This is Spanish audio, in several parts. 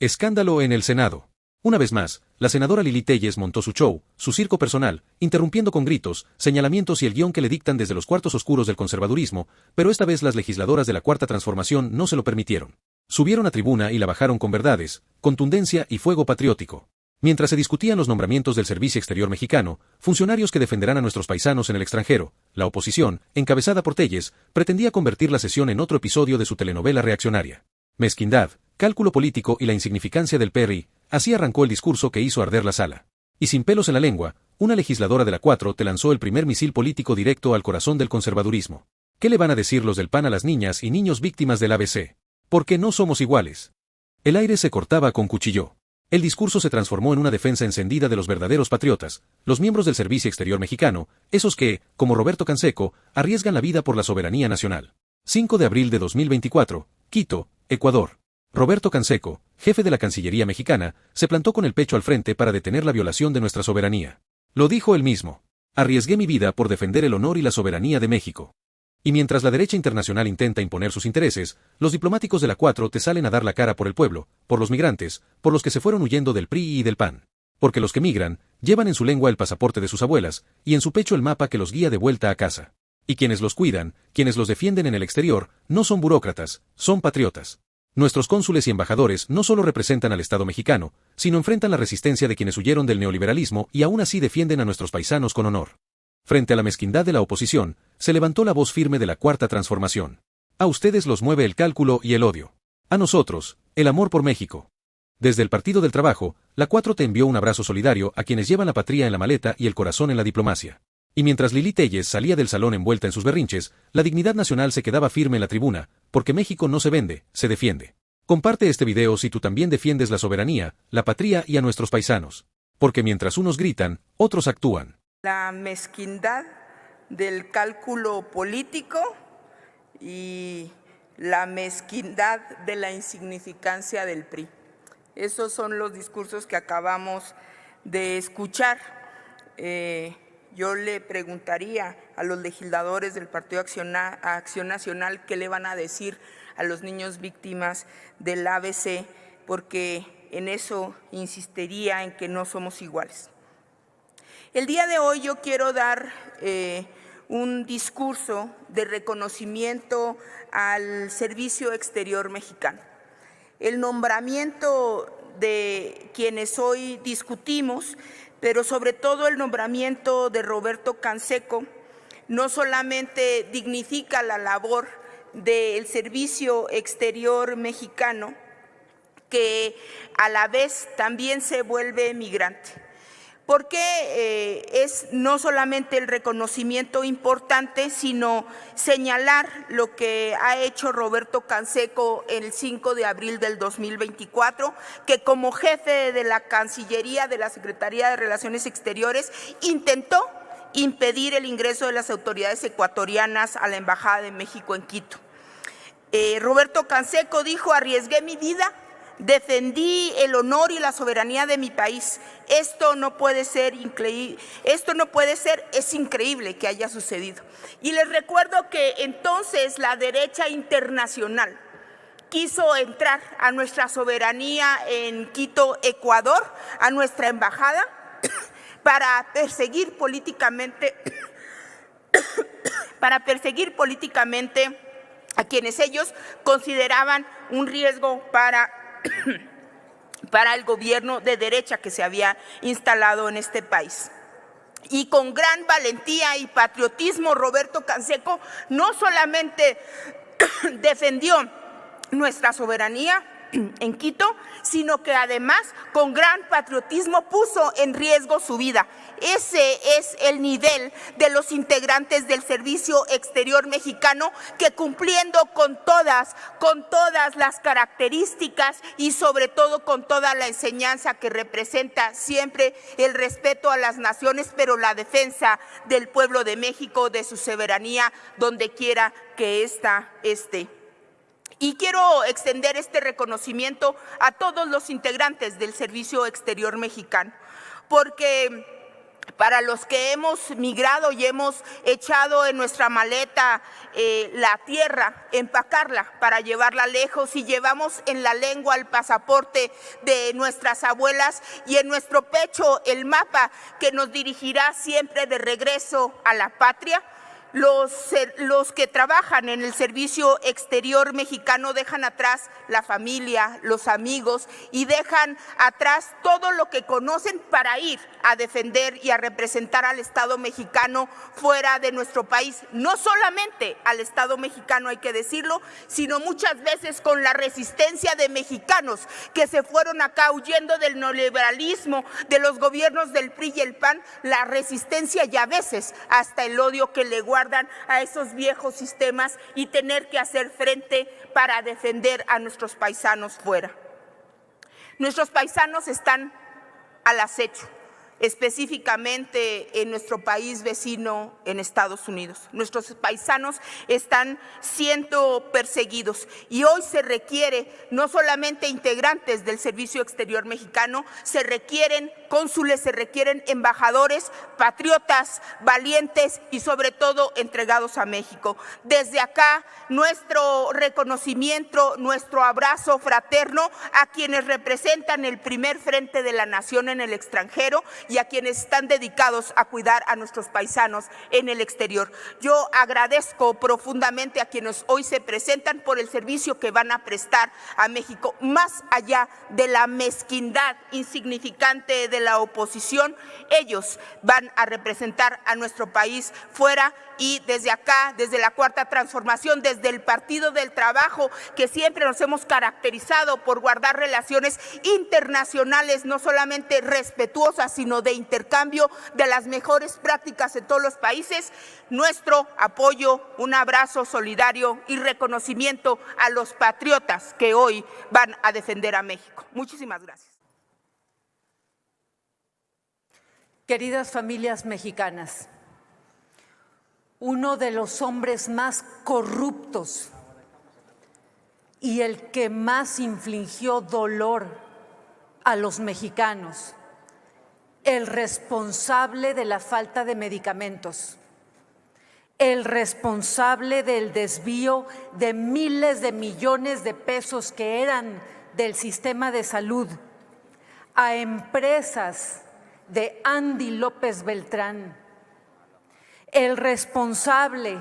Escándalo en el Senado. Una vez más, la senadora Lili Téllez montó su show, su circo personal, interrumpiendo con gritos, señalamientos y el guión que le dictan desde los cuartos oscuros del conservadurismo, pero esta vez las legisladoras de la Cuarta Transformación no se lo permitieron. Subieron a tribuna y la bajaron con verdades, contundencia y fuego patriótico. Mientras se discutían los nombramientos del Servicio Exterior Mexicano, funcionarios que defenderán a nuestros paisanos en el extranjero, la oposición, encabezada por Téllez, pretendía convertir la sesión en otro episodio de su telenovela reaccionaria. Mezquindad, cálculo político y la insignificancia del PRI, así arrancó el discurso que hizo arder la sala. Y sin pelos en la lengua, una legisladora de la 4 te lanzó el primer misil político directo al corazón del conservadurismo. ¿Qué le van a decir los del PAN a las niñas y niños víctimas del ABC? Porque no somos iguales. El aire se cortaba con cuchillo. El discurso se transformó en una defensa encendida de los verdaderos patriotas, los miembros del Servicio Exterior Mexicano, esos que, como Roberto Canseco, arriesgan la vida por la soberanía nacional. 5 de abril de 2024, Quito, Ecuador. Roberto Canseco, jefe de la Cancillería mexicana, se plantó con el pecho al frente para detener la violación de nuestra soberanía. Lo dijo él mismo. Arriesgué mi vida por defender el honor y la soberanía de México. Y mientras la derecha internacional intenta imponer sus intereses, los diplomáticos de la 4 te salen a dar la cara por el pueblo, por los migrantes, por los que se fueron huyendo del PRI y del PAN. Porque los que migran, llevan en su lengua el pasaporte de sus abuelas, y en su pecho el mapa que los guía de vuelta a casa. Y quienes los cuidan, quienes los defienden en el exterior, no son burócratas, son patriotas. Nuestros cónsules y embajadores no solo representan al Estado mexicano, sino enfrentan la resistencia de quienes huyeron del neoliberalismo y aún así defienden a nuestros paisanos con honor. Frente a la mezquindad de la oposición, se levantó la voz firme de la Cuarta Transformación. A ustedes los mueve el cálculo y el odio. A nosotros, el amor por México. Desde el Partido del Trabajo, la 4 te envió un abrazo solidario a quienes llevan la patria en la maleta y el corazón en la diplomacia. Y mientras Lili Téllez salía del salón envuelta en sus berrinches, la dignidad nacional se quedaba firme en la tribuna, porque México no se vende, se defiende. Comparte este video si tú también defiendes la soberanía, la patria y a nuestros paisanos. Porque mientras unos gritan, otros actúan. La mezquindad del cálculo político y la mezquindad de la insignificancia del PRI. Esos son los discursos que acabamos de escuchar. Yo le preguntaría a los legisladores del Partido Acción Nacional qué le van a decir a los niños víctimas del ABC, porque en eso insistiría en que no somos iguales. El día de hoy yo quiero dar un discurso de reconocimiento al Servicio Exterior Mexicano. El nombramiento de quienes hoy discutimos, pero sobre todo el nombramiento de Roberto Canseco, no solamente dignifica la labor del Servicio Exterior Mexicano, que a la vez también se vuelve migrante. Porque es no solamente el reconocimiento importante, sino señalar lo que ha hecho Roberto Canseco el 5 de abril del 2024, que como jefe de la Cancillería de la Secretaría de Relaciones Exteriores intentó impedir el ingreso de las autoridades ecuatorianas a la Embajada de México en Quito. Roberto Canseco dijo: arriesgué mi vida, defendí el honor y la soberanía de mi país. Esto no puede ser, es increíble que haya sucedido. Y les recuerdo que entonces la derecha internacional quiso entrar a nuestra soberanía en Quito, Ecuador, a nuestra embajada, para perseguir políticamente a quienes ellos consideraban un riesgo para el gobierno de derecha que se había instalado en este país. Y con gran valentía y patriotismo, Roberto Canseco no solamente defendió nuestra soberanía en Quito, sino que además con gran patriotismo puso en riesgo su vida. Ese es el nivel de los integrantes del Servicio Exterior Mexicano, que cumpliendo con todas las características y sobre todo con toda la enseñanza que representa siempre el respeto a las naciones, pero la defensa del pueblo de México, de su soberanía, donde quiera que ésta esté. Y quiero extender este reconocimiento a todos los integrantes del Servicio Exterior Mexicano, porque para los que hemos migrado y hemos echado en nuestra maleta la tierra, empacarla para llevarla lejos, y llevamos en la lengua el pasaporte de nuestras abuelas y en nuestro pecho el mapa que nos dirigirá siempre de regreso a la patria. Los que trabajan en el servicio exterior mexicano dejan atrás la familia, los amigos, y dejan atrás todo lo que conocen para ir a defender y a representar al Estado mexicano fuera de nuestro país. No solamente al Estado mexicano, hay que decirlo, sino muchas veces con la resistencia de mexicanos que se fueron acá huyendo del neoliberalismo, de los gobiernos del PRI y el PAN, la resistencia y a veces hasta el odio que le guardan a esos viejos sistemas, y tener que hacer frente para defender a nuestros paisanos fuera. Nuestros paisanos están al acecho, específicamente en nuestro país vecino, en Estados Unidos. Nuestros paisanos están siendo perseguidos y hoy se requiere no solamente integrantes del Servicio Exterior Mexicano, se requieren cónsules, se requieren embajadores, patriotas, valientes y sobre todo entregados a México. Desde acá, nuestro reconocimiento, nuestro abrazo fraterno a quienes representan el primer frente de la nación en el extranjero y a quienes están dedicados a cuidar a nuestros paisanos en el exterior. Yo agradezco profundamente a quienes hoy se presentan por el servicio que van a prestar a México, más allá de la mezquindad insignificante de la oposición. Ellos van a representar a nuestro país fuera, y desde acá, desde la Cuarta Transformación, desde el Partido del Trabajo, que siempre nos hemos caracterizado por guardar relaciones internacionales no solamente respetuosas, sino de intercambio de las mejores prácticas en todos los países, nuestro apoyo, un abrazo solidario y reconocimiento a los patriotas que hoy van a defender a México. Muchísimas gracias. Queridas familias mexicanas, uno de los hombres más corruptos y el que más infligió dolor a los mexicanos, el responsable de la falta de medicamentos, el responsable del desvío de miles de millones de pesos que eran del sistema de salud a empresas de Andy López Beltrán, el responsable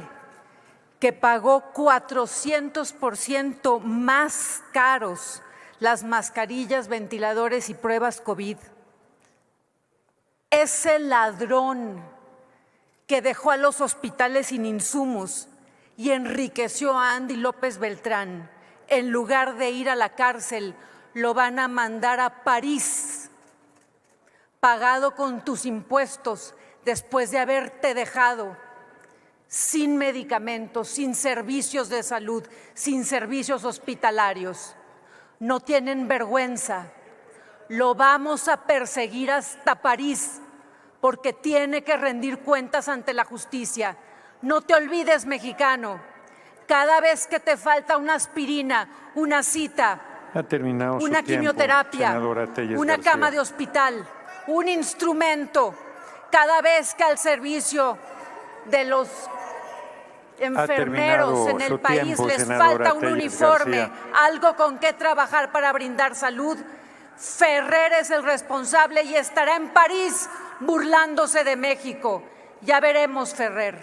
que pagó 400% más caros las mascarillas, ventiladores y pruebas COVID. Ese ladrón que dejó a los hospitales sin insumos y enriqueció a Andy López Beltrán, en lugar de ir a la cárcel, lo van a mandar a París, pagado con tus impuestos, después de haberte dejado sin medicamentos, sin servicios de salud, sin servicios hospitalarios. No tienen vergüenza. Lo vamos a perseguir hasta París porque tiene que rendir cuentas ante la justicia. No te olvides, mexicano, cada vez que te falta una aspirina, una cita, una quimioterapia, una cama de hospital, un instrumento, cada vez que al servicio de los enfermeros en el país les falta un uniforme, algo con qué trabajar para brindar salud, Ferrer es el responsable y estará en París burlándose de México. Ya veremos, Ferrer,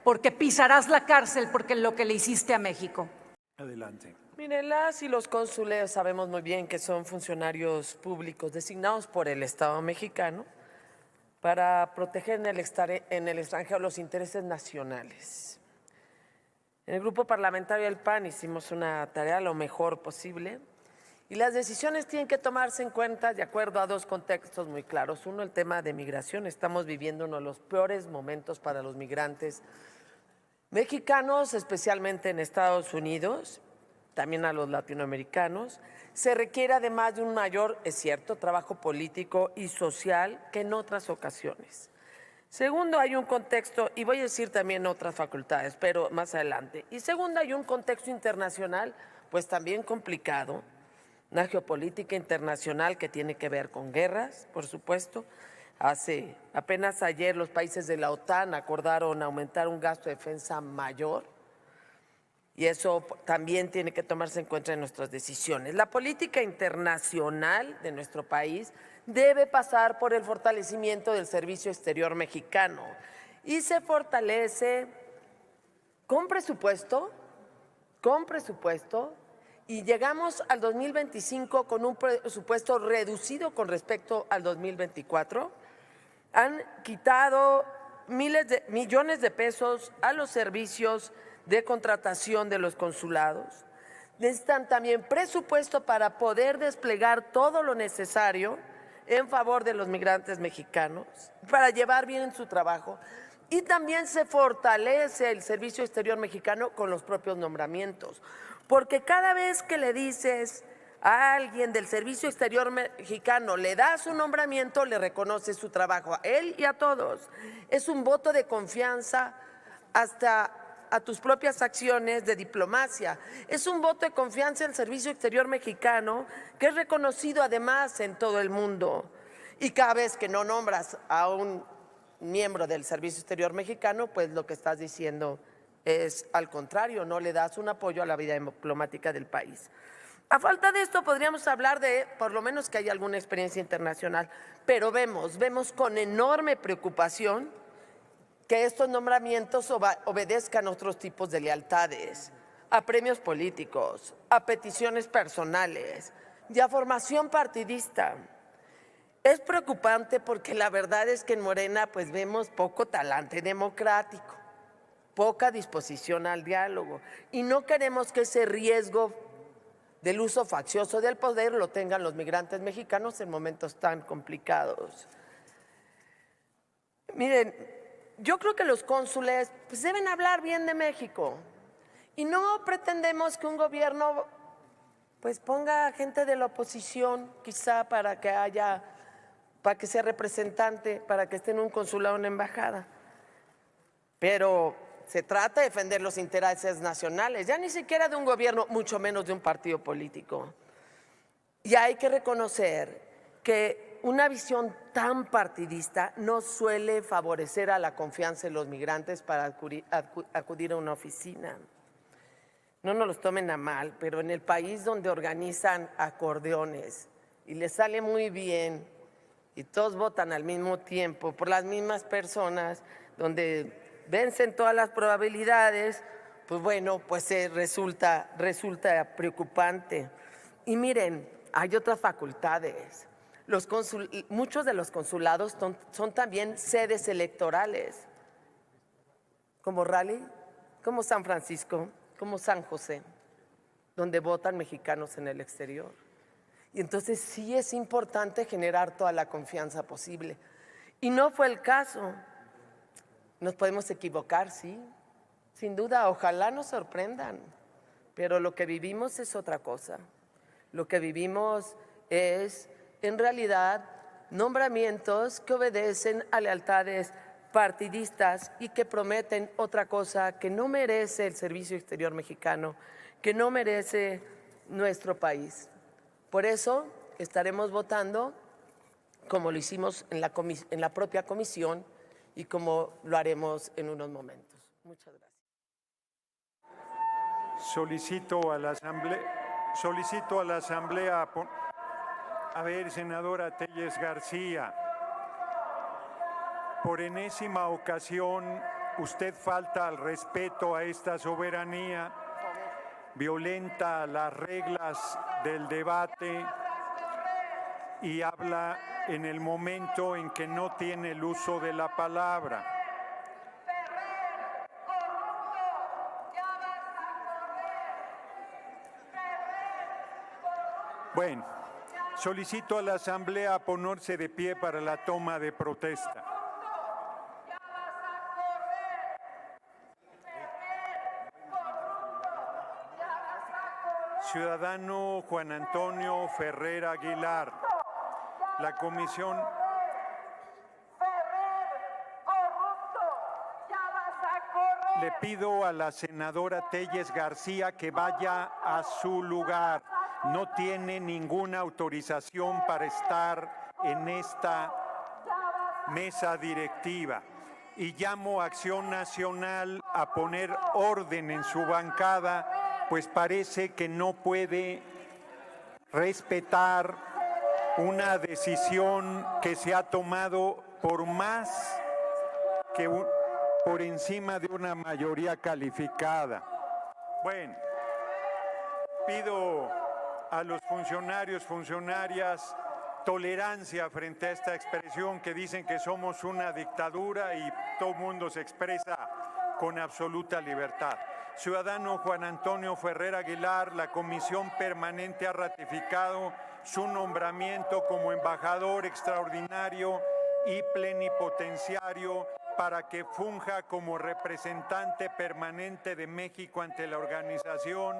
porque pisarás la cárcel porque lo que le hiciste a México. Adelante. Miren, las y los cónsules sabemos muy bien que son funcionarios públicos designados por el Estado mexicano para proteger en el extranjero los intereses nacionales. En el grupo parlamentario del PAN hicimos una tarea lo mejor posible y las decisiones tienen que tomarse en cuenta de acuerdo a dos contextos muy claros. Uno, el tema de migración. Estamos viviendo uno de los peores momentos para los migrantes mexicanos, especialmente en Estados Unidos, también a los latinoamericanos. Se requiere además de un mayor, es cierto, trabajo político y social que en otras ocasiones. Segundo, hay un contexto, y voy a decir también otras facultades, pero más adelante. Y segundo, hay un contexto internacional, pues también complicado, una geopolítica internacional que tiene que ver con guerras, por supuesto, Apenas ayer los países de la OTAN acordaron aumentar un gasto de defensa mayor y eso también tiene que tomarse en cuenta en nuestras decisiones. La política internacional de nuestro país debe pasar por el fortalecimiento del Servicio Exterior Mexicano y se fortalece con presupuesto, y llegamos al 2025 con un presupuesto reducido con respecto al 2024. Han quitado millones de pesos a los servicios de contratación de los consulados. Necesitan también presupuesto para poder desplegar todo lo necesario en favor de los migrantes mexicanos, para llevar bien su trabajo. Y también se fortalece el Servicio Exterior Mexicano con los propios nombramientos, porque cada vez que le dices a alguien del Servicio Exterior Mexicano, le das un nombramiento, le reconoces su trabajo, a él y a todos. Es un voto de confianza hasta a tus propias acciones de diplomacia. Es un voto de confianza en el Servicio Exterior Mexicano, que es reconocido además en todo el mundo. Y cada vez que no nombras a un miembro del Servicio Exterior Mexicano, pues lo que estás diciendo es al contrario, no le das un apoyo a la vida diplomática del país. A falta de esto podríamos hablar de, por lo menos, que hay alguna experiencia internacional, pero vemos con enorme preocupación que estos nombramientos obedezcan a otros tipos de lealtades, a premios políticos, a peticiones personales y a formación partidista. Es preocupante porque la verdad es que en Morena pues vemos poco talante democrático, poca disposición al diálogo y no queremos que ese riesgo del uso faccioso del poder lo tengan los migrantes mexicanos en momentos tan complicados. Miren, yo creo que los cónsules pues deben hablar bien de México y no pretendemos que un gobierno pues ponga gente de la oposición quizá para que sea representante, para que esté en un consulado o una embajada. Pero se trata de defender los intereses nacionales, ya ni siquiera de un gobierno, mucho menos de un partido político. Y hay que reconocer que una visión tan partidista no suele favorecer a la confianza de los migrantes para acudir a una oficina. No nos los tomen a mal, pero en el país donde organizan acordeones y les sale muy bien y todos votan al mismo tiempo por las mismas personas, donde vencen todas las probabilidades, pues bueno, pues resulta preocupante. Y miren, hay otras facultades. Muchos de los consulados son también sedes electorales, como Raleigh, como San Francisco, como San José, donde votan mexicanos en el exterior. Y entonces sí es importante generar toda la confianza posible. Y no fue el caso. Nos podemos equivocar, sí, sin duda, ojalá nos sorprendan, pero lo que vivimos es otra cosa. Lo que vivimos es, en realidad, nombramientos que obedecen a lealtades partidistas y que prometen otra cosa que no merece el Servicio Exterior Mexicano, que no merece nuestro país. Por eso estaremos votando, como lo hicimos en la propia comisión, y como lo haremos en unos momentos. Muchas gracias. Solicito a la Asamblea, a ver, senadora Telles García, por enésima ocasión usted falta al respeto a esta soberanía, violenta las reglas del debate y habla en el momento en que no tiene el uso de la palabra. Bueno, solicito a la Asamblea ponerse de pie para la toma de protesta. Ciudadano Juan Antonio Ferrer Aguilar. La comisión. Le pido a la senadora Telles García que vaya a su lugar. No tiene ninguna autorización para estar en esta mesa directiva. Y llamo a Acción Nacional a poner orden en su bancada, pues parece que no puede respetar una decisión que se ha tomado por más que por encima de una mayoría calificada. Bueno, pido a los funcionarias, tolerancia frente a esta expresión que dicen que somos una dictadura y todo el mundo se expresa con absoluta libertad. Ciudadano Juan Antonio Ferrer Aguilar, la Comisión Permanente ha ratificado su nombramiento como embajador extraordinario y plenipotenciario para que funja como representante permanente de México ante la Organización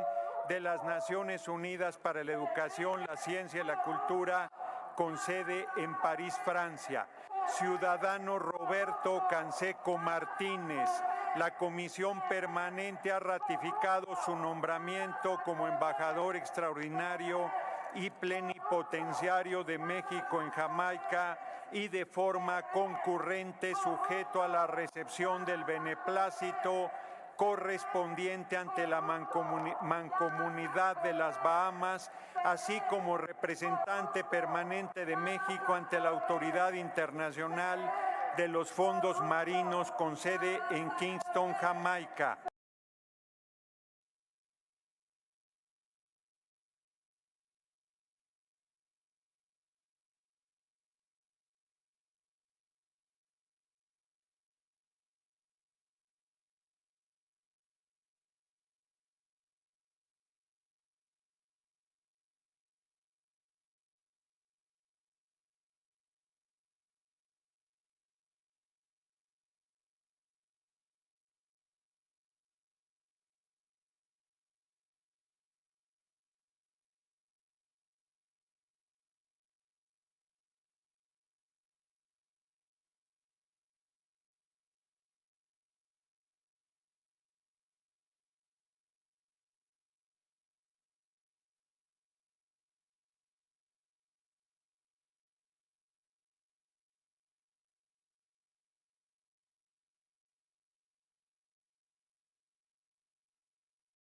de las Naciones Unidas para la Educación, la Ciencia y la Cultura, con sede en París, Francia. Ciudadano Roberto Canseco Martínez, la Comisión Permanente ha ratificado su nombramiento como embajador extraordinario y plenipotenciario de México en Jamaica y de forma concurrente sujeto a la recepción del beneplácito correspondiente ante la Mancomunidad de las Bahamas, así como representante permanente de México ante la Autoridad Internacional de los Fondos Marinos con sede en Kingston, Jamaica.